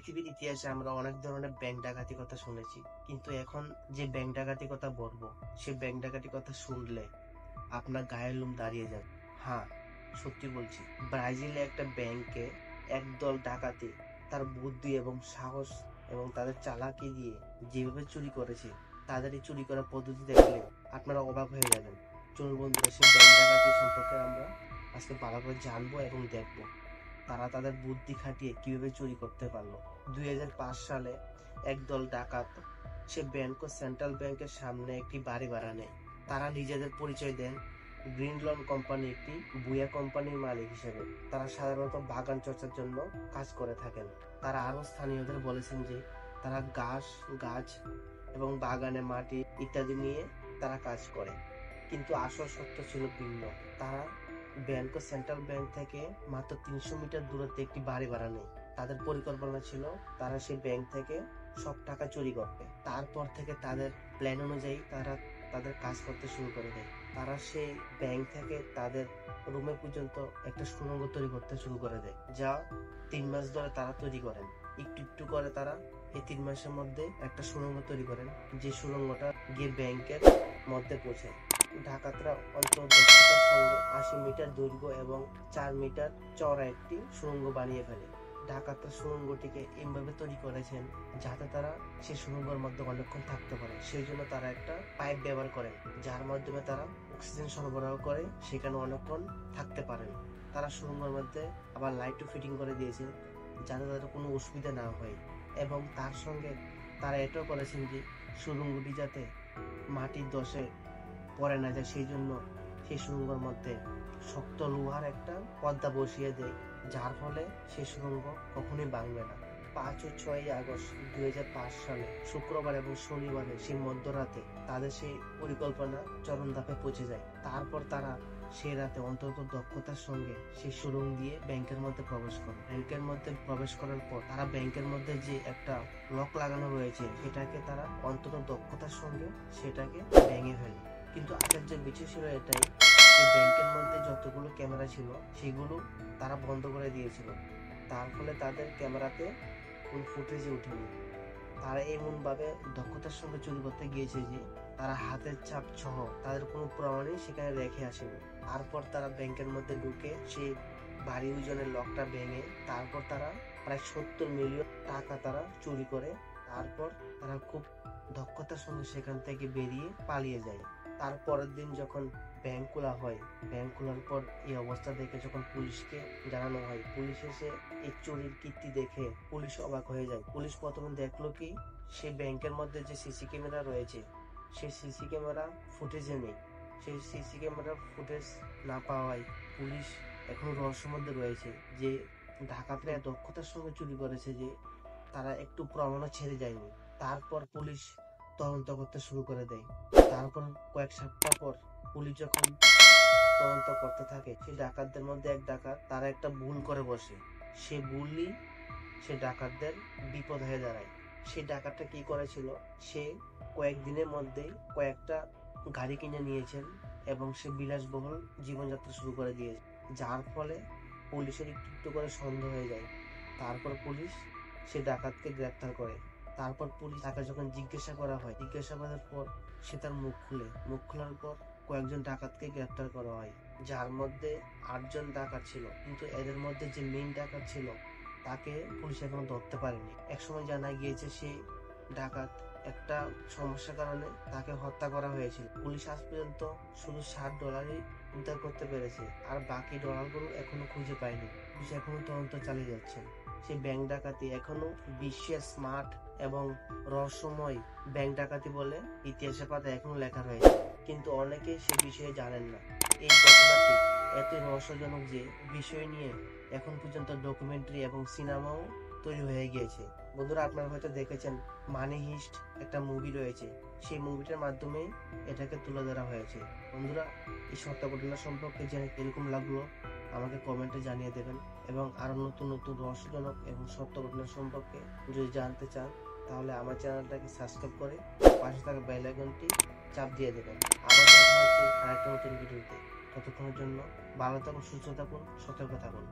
পৃথিবীর ইতিহাসে আমরা অনেক ধরনের ব্যাংক ডাকাতি কথা শুনেছি, কিন্তু এখন যে ব্যাংক ডাকাতি কথা বলবো সে ব্যাংক ডাকাতি কথা শুনলে আপনার গায়ের লোম দাঁড়িয়ে যাবে। হ্যাঁ, সত্যি বলছি, ব্রাজিলে একটা ব্যাংকে একদল ডাকাতি তার বুদ্ধি এবং সাহস এবং তাদের চালাকি দিয়ে যেভাবে চুরি করেছে, তাদের এই চুরি করার পদ্ধতি দেখলে আপনারা অবাক হয়ে যাবেন। চলুন বন্ধুরা, সেই ব্যাংক ডাকাতি সম্পর্কে আমরা আজকে ভালো করে জানবো এবং দেখবো তারা তাদের বুদ্ধি খাটিয়ে কিভাবে চুরি করতে পারলো। 2005 সালে একদল ডাকাত সে ব্যাংক সেন্ট্রাল ব্যাংকের সামনে একটি বাড়ি ভাড়া নেয়। তারা নিজেদের পরিচয় দেন গ্রিন লোন কোম্পানি, একটি বুয়া কোম্পানির মালিক হিসেবে। তারা সাধারণত বাগান চর্চার জন্য কাজ করে থাকেন। তারা আরো স্থানীয়দের বলেছেন যে তারা গাছ এবং বাগানে মাটি ইত্যাদি নিয়ে তারা কাজ করে, কিন্তু আসল সত্য ছিল ভিন্ন। তারা সেন্ট্রাল ব্যাংক থেকে মাত্র 300 মিটার দূরত্বে একটি বাড়ি ভাড়া নেয়। তাদের পরিকল্পনা ছিল তারা সেই ব্যাংক থেকে সব টাকা চুরি করবে। তারপর থেকে তাদের প্ল্যান অনুযায়ী তারা তাদের কাজ করতে শুরু করে দেয়। তারা সেই ব্যাংক থেকে তাদের রুমে পর্যন্ত একটা সুড়ঙ্গ তৈরি করতে শুরু করে দেয়, যা 3 মাস ধরে তারা তৈরি করেন। একটু একটু করে তারা এই 3 মাসের মধ্যে একটা সুড়ঙ্গ তৈরি করেন, যে সুড়ঙ্গটা গিয়ে ব্যাংকের মধ্যে পৌঁছায়। ডাকাতরা অন্তত দক্ষতার সঙ্গে 80 মিটার দৈর্ঘ্য এবং 4 মিটার চওড়া একটি সুড়ঙ্গ বানিয়ে ফেলে। ডাকাতরা সুড়ঙ্গটিকে এমভাবে তৈরি করেছেন যাতে তারা সেই সুড়ঙ্গের মধ্যে অনেকক্ষণ থাকতে পারে। সেই জন্য তারা একটা পাইপ ব্যবহার করেন, যার মাধ্যমে তারা অক্সিজেন সরবরাহ করে সেখানে অনেকক্ষণ থাকতে পারেন। তারা সুড়ঙ্গের মধ্যে আবার লাইটও ফিটিং করে দিয়েছে যাতে তাদের কোনো অসুবিধা না হয়, এবং তার সঙ্গে তারা এটাও করেছেন যে সুড়ঙ্গটি যাতে মাটির দশে পড়ে না যায়, সেই জন্য সেই সুড়ঙ্গের মধ্যে শক্ত লোহার একটা পর্দা বসিয়ে দেয়, যার ফলে সেই সুড়ঙ্গ কখনোই ভাঙবে না। 5 ও 6 আগস্ট 2005 সালে শুক্রবার এবং শনিবারে সেই মধ্যরাতে তাদের সেই পরিকল্পনা চরম ধাপে পৌঁছে যায়। তারপর তারা সেই রাতে অন্তত দক্ষতার সঙ্গে সেই সুড়ঙ্গ দিয়ে ব্যাংকের মধ্যে প্রবেশ করে। ব্যাংকের মধ্যে প্রবেশ করার পর তারা ব্যাংকের মধ্যে যে একটা লক লাগানো রয়েছে সেটাকে তারা অন্তত দক্ষতার সঙ্গে সেটাকে ভেঙে ফেলে। কিন্তু আশ্চর্যের বিষয় ছিল এটাই যে ব্যাংকের মধ্যে যতগুলো ক্যামেরা ছিল সেগুলো তারা বন্ধ করে দিয়েছিল। তার ফলে তাদের ক্যামেরাতে কোন ফুটেজে উঠেনি। তারা এমন ভাবে দক্ষতার সঙ্গে চুরি করতে গিয়েছে যে তারা হাতের ছাপ সহ তাদের কোনো প্রমাণই সেখানে রেখে আসেনি। তারপর তারা ব্যাংকের মধ্যে ঢুকে সেই ভারী ওজনের লকটা ভেঙে তারপর তারা প্রায় 70 মিলিয়ন টাকা তারা চুরি করে। তারপর তারা খুব দক্ষতার সঙ্গে সেখান থেকে বেরিয়ে পালিয়ে যায়। তারপরের দিন যখন ব্যাংক খোলা হয়, ব্যাংক খোলার পর এই অবস্থা দেখে যখন পুলিশকে জানানো হয়, পুলিশ এসে এই চুরির কীর্তি দেখে পুলিশ অবাক হয়ে যায়। পুলিশ প্রথমে দেখলো কি সেই ব্যাংকের মধ্যে যে সিসি ক্যামেরা রয়েছে সেই সিসি ক্যামেরা ফুটেজে নেই। সেই সিসি ক্যামেরা ফুটেজ না পাওয়ায় পুলিশ এখনো রহস্যের মধ্যে রয়েছে যে ডাকাতরা দক্ষতার সঙ্গে চুরি করেছে যে তারা একটু প্রমাণও ছেড়ে যায়নি। তারপর পুলিশ তদন্ত করতে শুরু করে দেয়। তারপর কয়েক সপ্তাহ পর পুলিশ যখন তদন্ত করতে থাকে, সেই ডাকাতদের মধ্যে এক ডাকাত তারা একটা ভুল করে বসে। সে ভুলই সে ডাকাতদের বিপদ হয়ে দাঁড়ায়। সেই ডাকাতটা কি করেছিল, সে কয়েকদিনের মধ্যেই কয়েকটা গাড়ি কিনে নিয়েছেন এবং সে বিলাসবহুল জীবনযাত্রা শুরু করে দিয়েছে, যার ফলে পুলিশের একটু করে সন্দেহ হয়ে যায়। তারপর পুলিশ সে ডাকাতকে গ্রেপ্তার করে। তারপর পুলিশ তাকে যখন জিজ্ঞাসা করা হয়, জিজ্ঞাসাবাদের পর সে তার মুখ খোলার পর কয়েকজন ডাকাতকে গ্রেপ্তার করা হয়, যার মধ্যে 8 জন ডাকাত ছিল। কিন্তু এদের মধ্যে যে মেইন ডাকাত ছিল তাকে পুলিশ এখনো ধরতে পারেনি। একসময় জানা গিয়েছে সেই ডাকাত একটা সমস্যার কারণে তাকে হত্যা করা হয়েছিল। পুলিশ আজ পর্যন্ত শুধু $60 উদ্ধার করতে পেরেছে, আর বাকি ডলারগুলো এখনো খুঁজে পায়নি। পুলিশ এখনো তদন্ত চালিয়ে যাচ্ছে। সেই ব্যাংক ডাকাতি এখনো বিশ্বের স্মার্ট এবং রহস্যময় ব্যাংক ডাকাতি বলে ইতিহাসের পাতায় এখনো লেখা রয়েছে, কিন্তু অনেকে সে বিষয়ে জানেন না। এই ঘটনাটি এত রহস্যজনক যে বিষয় নিয়ে এখন পর্যন্ত ডকুমেন্টারি এবং সিনেমাও তৈরি হয়ে গিয়েছে। বন্ধুরা, আপনারা হয়তো দেখেছেন মানি হিস্ট একটা মুভি রয়েছে, সেই মুভিটার মাধ্যমে এটাকে তুলে ধরা হয়েছে। বন্ধুরা, এই সত্য ঘটনা সম্পর্কে জেনে কিরকম লাগলো আমাকে কমেন্টে জানিয়ে দেবেন, এবং আরো নতুন নতুন রহস্যজনক এবং সত্য ঘটনা সম্পর্কে যদি জানতে চান তাহলে আমার চ্যানেলটাকে সাবস্ক্রাইব করে পাশে থাকা বেল আইকনটি চাপ দিয়ে দেবেন। আবার দেখা হচ্ছে আরেকটা নতুন ভিডিওতে। ততক্ষণের জন্য ভালো থাকুন, সুস্থ থাকুন, সতর্ক থাকুন।